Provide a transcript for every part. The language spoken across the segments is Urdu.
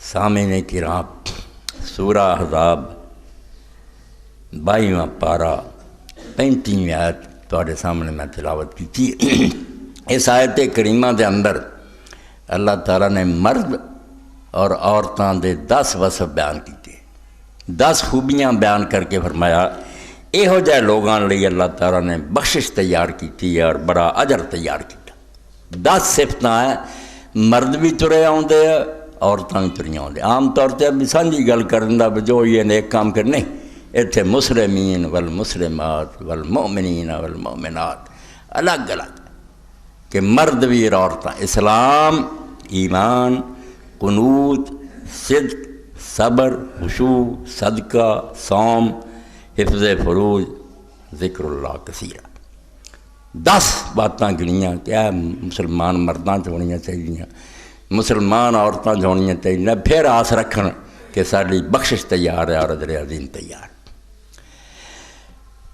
سامعین کرام، سورہ احزاب 22واں پارہ 35ویں آیت تواڈے سامنے میں تلاوت کی۔ اس آیت کریمہ دے اندر اللہ تعالیٰ نے مرد اور عورتاں دے 10 وصف بیان کیتے، 10 خوبیاں بیان کر کے فرمایا یہو جہے لوگاں لئی اللہ تعالیٰ نے بخشش تیار کی اور بڑا اجر تیار کیا۔ 10 صفتاں ہیں، مرد بھی ترے آؤندے ہیں، عورتاں بھی تریاں آؤندے۔ عام طور تے ابھی سانجھی گل کرن دا جو یہ نیک کام کرنے، اتھے مسلمین والمسلمات والمؤمنین والمؤمنات الگ الگ کہ مرد بھی اور عورتاں، اسلام، ایمان، قنوت، صدق، صبر، خشوع، صدقہ، صوم، حفظ فروج، ذکر اللہ کثیرہ۔ 10 باتاں گنیاں کیا مسلمان مرداں چ ہونیاں چاہیے، مسلمان عورتاں چ ہونیاں چاہیے، پھر آس رکھن کہ ساری بخشش تیار ہے اور اجر عظیم تیار۔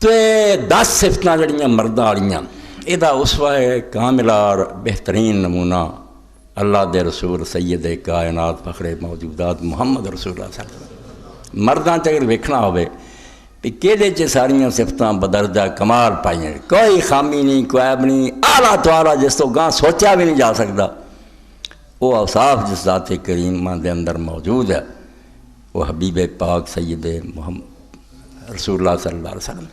تو 10 صفتاں جڑیاں مرداں والیاں، یہ اسوہ کاملہ اور بہترین نمونہ اللہ دے رسول سید کائنات فخر موجودات محمد رسول اللہ صلی اللہ علیہ وسلم۔ مرداں چ اگر ویکھنا ہوئے کہ کہدے چ ساریاں صفتاں بدرجہ کمال پائیں، کوئی خامی نہیں، کوئی عیب نہیں، اعلیٰ تو اعلیٰ جس تو گاں سوچا بھی نہیں جا سکتا، وہ اوصاف جس ذات کریمہ دے اندر موجود ہے، وہ حبیب پاک سید محمد رسول اللہ صلی اللہ علیہ وسلم۔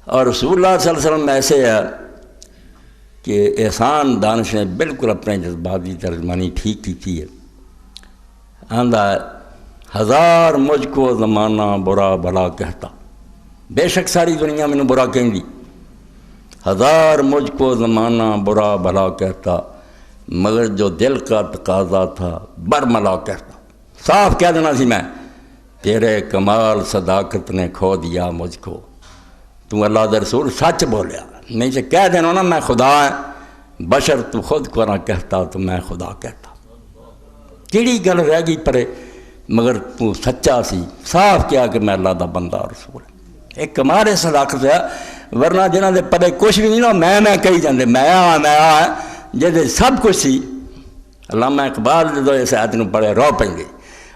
اور رسول اللہ صلی اللہ علیہ وسلم ایسے ہے کہ احسان دانش نے بالکل اپنے جذباتی ترجمانی ٹھیک کی ہے۔ آندہ ہزار مجھ کو زمانہ برا بھلا کہتا، بے شک ساری دنیا میں برا کہیں دی، ہزار مجھ کو زمانہ برا بھلا کہتا، مگر جو دل کا تقاضا تھا برملا کہتا۔ صاف کہہ دینا سی میں، تیرے کمال صداقت نے کھو دیا مجھ کو، تو اللہ دے رسول سچ بولیا، نہیں سے کہہ دینا نا میں خدا ہے، بشر تو خود کو نہ کہتا تو میں خدا کہتا۔ کیڑی گل رہ گئی پرے، مگر تو سچا سی، صاف کیا کہ میں اللہ دا بندہ اور رسول۔ ایک کمال صداقت ہے، ورنہ جنہاں دے پرے کچھ بھی نہیں نا میں کہی جاندے، میں جہدے سب کچھ سی۔ علامہ اقبال جدو اس آیت نو پڑھے رو پیں گے،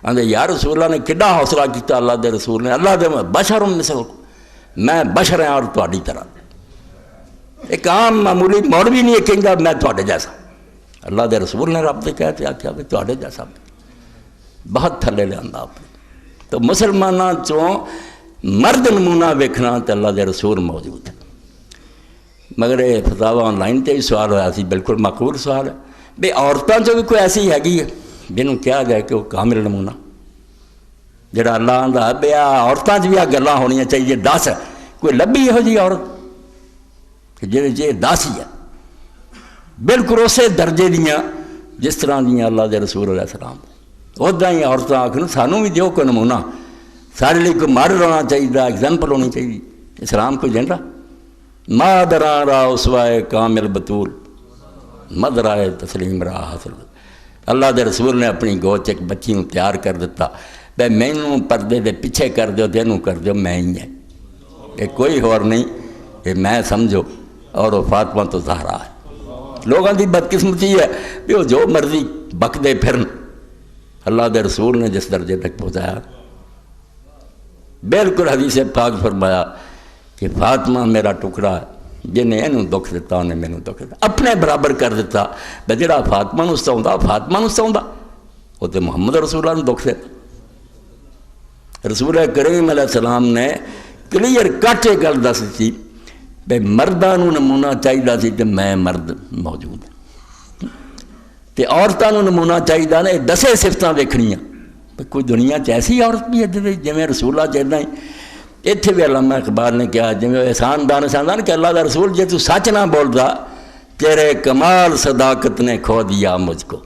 آندے یا رسول اللہ نے کڈا حوصلہ کیتا اللہ دے رسول نے، اللہ دے بشر مثل، میں بشر ہیں اور تہاڈی طرح، ایک عام معمولی مولوی نہیں کہندا میں تہاڈے جیسا، اللہ دے رسول نے رب دے کہتے آکھیا کہ تہاڈے جیسا، بہت تھلے لے آندا آپ۔ تو مسلماناں چوں مرد نمونہ ویکھنا تے اللہ دے رسول موجود ہے۔ مگر یہ فتاوا آن لائن تے بھی سوال ہوا سی، بالکل مقبول سوال ہے، بے عورتاں چوں بھی کوئی ایسی ہے جنہوں کہا جائے کہ وہ کامل نمونہ، جڑا اللہ آندا ہے بے عورتاں چ بھی آ گلاں ہونیاں چاہیے 10، کوئی لبھی یہو جی عورت کہ جی 10 ہی ہے، بالکل اسی درجے دیاں جس طرح دیاں اللہ دے رسول علیہ السلام، ادا ہی عورتیں آخر سانوں بھی دیو کوئی نمونہ، سارے لیے کوئی ماڈل ہونا چاہیے، ایگزامپل ہونی چاہیے، اسلام کوئی جنرا مادران را اسوائے کامل بطول مدرائے تسلیم را حاصل۔ اللہ دے رسول نے اپنی گوچ ایک بچی نو تیار کر دیتا، بے مینوں پردے دے پیچھے کر دیو تینوں کر دیو میں ہی ہے، یہ کوئی اور نہیں، یہ میں سمجھو، اور وہ فاطمہ تو زہرا ہے۔ لوگوں کی بدقسمتی ہے کہ وہ جو مرضی بک دے پھرن، اللہ دے رسول نے جس درجے تک پہنچایا، بالکل حدیث پاک فرمایا کہ فاطمہ میرا ٹکڑا ہے، جنہیں اینوں دکھ دیتا انہیں مینوں دکھ دیتا، اپنے برابر کر دیتا، بے جڑا فاطمہ نو ستاوندا فاطمہ نو ستاوندا، وہ تے محمد رسول اللہ نو دکھ دیتا۔ رسول کریم علیہ السلام نے کلیئر کٹ یہ گل دس سی بے مرداں نو نمونہ چاہیے سی تے میں مرد موجود ہوں، تے عورتاں نو نمونہ چاہیے نے 10 صفتاں ویکھنیاں، کوئی دنیا چ ایسی عورت بھی ہے جویں رسول اللہ چاہیے ہی۔ اتنے بھی علامہ اقبال نے کہا جی احسان دانش آندا کہ اللہ دا رسول جے تو سچ نہ بولدا، تیرے کمال صداقت نے کھو دیا مجھ کو،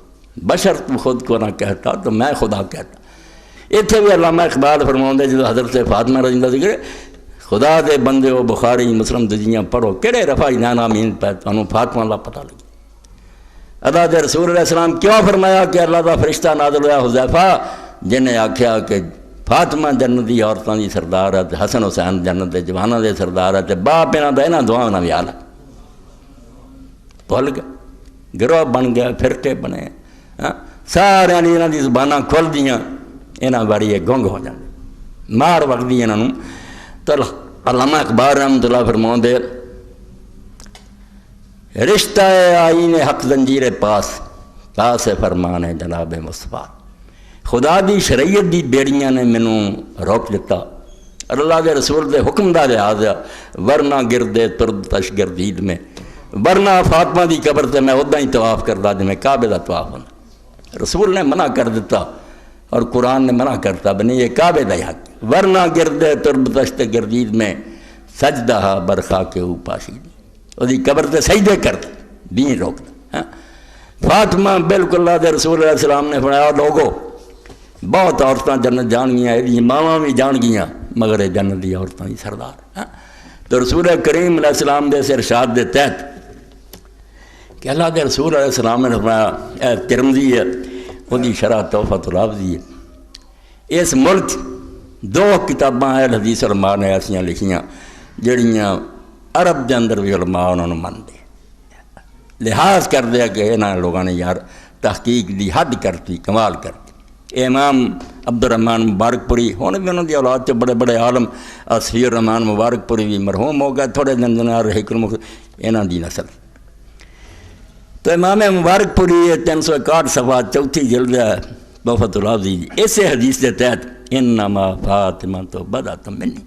بشر تو خود کو نہ کہتا تو میں خدا کہتا۔ اتنے بھی علامہ اقبال فرماؤندے جدو حضرت فاطمہ رضی اللہ ذکر خدا دے بندے ہو بخاری مسلم دجیاں پڑھو کہڑے رفع نانا مین پہ تانوں فاطمہ اللہ پتہ لگی۔ اللہ دے رسول علیہ السلام کیوں فرمایا کہ اللہ دا فرشتہ نازل ہوا حذیفہ، جنہیں آکھیا کہ فاطمہ جنت دی عورتاں دی سردار ہے، حسن حسین جنت دے جواناں دے سردار ہے، باپ انہاں دا انہاں دعاواں نال ویاہ بھول گئے، گروہ بن گیا، فرقے بنے، سارے انہاں دی زباناں کھل دیاں انہاں باری یہ گنگ ہو جاندے مار وقتی انہاں نوں تو علامہ اقبال رحمۃ اللہ فرماؤندے رشتہ آئین حق زنجیر پاس پاس فرمان ہے جناب مصطفیٰ خدا دی شریعت دی بیڑیاں نے مینوں روک دیتا اور اللہ دے رسول دے حکم دا لحاظ ورنہ گردے ترد تش گردید میں ورنہ فاطمہ دی قبر تے میں ادا ہی طواف کردا جے میں کعبے دا طواف ہوندا رسول نے منع کر دیتا اور قرآن نے منع کرتا بنی یہ کعبے دا حق ورنہ گردے ترد تش تے گردید میں سجدہ برخا کے اوپاشید وہ قبر تے سجدے کرتے دین روکتا فاطمہ بالکل اللہ دے رسول علیہ السلام نے فرمایا لوگو بہت عورتیں جنت جان گیاں یہ ماواں بھی جان گیاں مگر یہ جنت دی عورتیں ہی سردار تو رسول کریم علیہ السلام دے ارشاد دے تحت کہ اللہ دے رسول علیہ السلام نے فرمایا اے ترمذی ہے وہ دی شرح تحفۃ الحافظی ہے اس ملک دو کتاباں اہل حدیث علماء نے ایسیاں لکھیاں جڑیاں عرب دے اندر بھی علماء انہوں نے من دے لحاظ کر دیا کہ انہاں لوگوں نے یار تحقیق دی حد کرتی کمال کرتی امام عبد الرحمن مبارک پوری ہونے بھی انہوں دی اولاد سے بڑے بڑے عالم صفی الرحمن مبارک پوری بھی مرحوم ہو گئے تھوڑے دن دن رہے انہاں دی نسل تو امام مبارک پوری 361 صفحہ چوتھی جلد ہے تحفۃ الحافظی اسے حدیث کے تحت انما فاطمہ تو بدات منی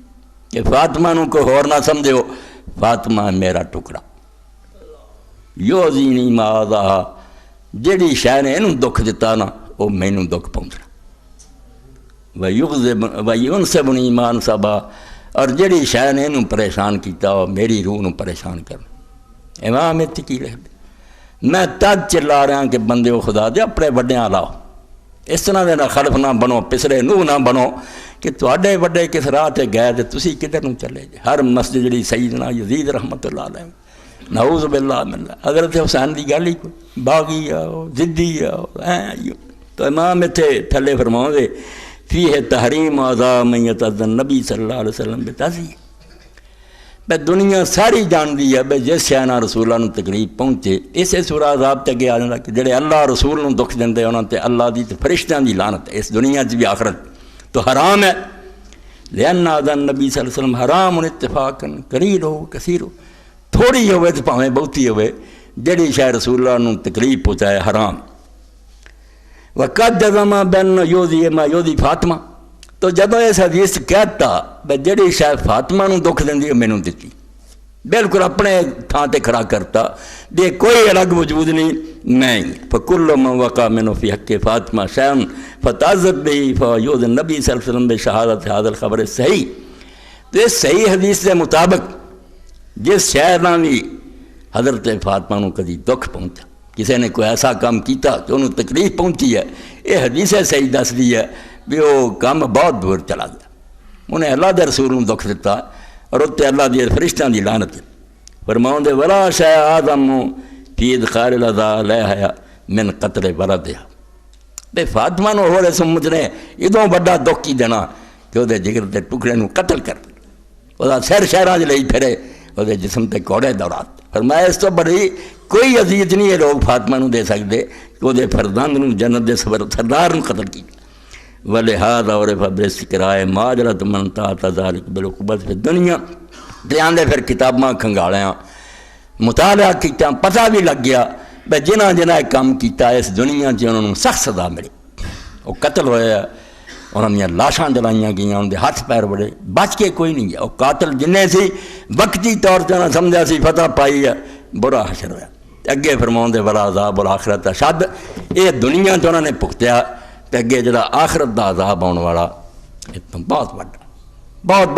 کہ فاطمہ نو کوئی ہور نہ سمجھو فاطمہ میرا ٹکڑا یوزینی ماذا جڑی شے نے انہوں دکھ دیتا نا وہ مینوں دکھ پہنچنا وَيُنْسِبُنِي ایمان صبا اور جڑی شے نے انہوں پریشان کیتا وہ میری روح نوں پریشان کرنا امام اتنے کی رہ دے میں تد چلا رہا کہ بندے و خدا دے اپنے وڈیاں لاؤ اس طرح دے نہ خلف نہ بنو پسرے نوح نہ بنو کہ تواڈے وڈے کس راہ تے گئے تے تسی کدھر نوں چلے جے ہر مسجد جڑی سیدنا یزید رحمۃ اللہ علیہ نعوذ باللہ من اللہ حضرت حسین دی گل ہی کوئی باغی آؤ ضدی آؤ تو امام اتنے تھلے فرماؤں دے فیہ تحریم اعضاء من یتأذن نبی صلی اللہ علیہ وسلم بتعزیہ بے دنیا ساری جان دی ہے بے جس شہنا رسولہ نو تکلیف پہنچے اسے سورہ عذاب تے گیا جانا کہ جڑے اللہ رسول نو دکھ دیندے انہاں تے اللہ دی تے فرشتیاں دی لعنت اس دنیا چ بھی آخرت تو حرام ہے لأن اذن نبی صلی اللہ علیہ وسلم حرام اتفاقا قلیل ہو کثیر ہو تھوڑی ہوئے تو پاویں بہتی ہوئے جڑی شاہ رسول اللہ نو تکلیف پہنچائے حرام وقد جزما بین یوزی ما یوزی فاطمہ تو جدوں اس حدیث کہتا بے جڑی شاہ فاطمہ نو دکھ دیندی مینوں دتی بالکل اپنے تھاں تے کھڑا کرتا دے کوئی الگ وجود نہیں فکل من وقع منه فی حق فاطمہ شان فتعذب به فیوز النبی صلی اللہ علیہ وسلم بشہادت هذا الخبر صحیح تو اس صحیح حدیث کے مطابق جس شہر نہ بھی حضرت فاطمہ نو کدی دکھ پہنچا کسی نے کوئی ایسا کام کیتا تو انہوں تکلیف پہنچی ہے یہ حدیث صحیح دس دی ہے بھی وہ کام بہت دور چلا گیا انہیں اللہ دے رسول نو دکھ دیتا اور اتنے اللہ دی فرشتیاں دی لعنت فرماؤں دے ولا شیء اعظم فی ادخال الاذى علیہا من قتل ولدہا بے فاطمہ نو ہولے سمجھنے ادوں بڑا دکھ کی دینا کہ وہ جگر دے ٹکڑے نو قتل کر وہ سیر شہراں لئی پھرے وہ جسم تے کوڑے دورات فرمایا اس تو بڑی کوئی عزیت نہیں ہے لوگ فاطمہ نو دے سکتے کہ وہ فرزند نو جنت دے سردار نو قتل کی ولہذا عرف باستقراء ماجرۃ من تحت ذلک بالعقوبۃ فی الدنیا دیاں دے پھر کتاباں کھنگالیاں مطالعہ کیتا پتہ بھی لگ گیا بے جنہ جنہ کام کیتا اس دنیا چ انہوں سخت سزا ملی وہ قتل ہویا انہوں نے لاشاں جلائیاں گئیاں ان دے ہاتھ پیر بڑے بچ کے کوئی نہیں گیا وہ قاتل جنہیں سی وقتی طور سے نہ سمجھا سی فتح پائی ہے برا حشر ہویا اگے فرماؤں دے ولا عذاب الآخرت اشد یہ دنیا تو انہوں نے پختیا تے اگے جڑا آخرت دا عذاب آنے والا اتنا بہت بڑا بہت بڑی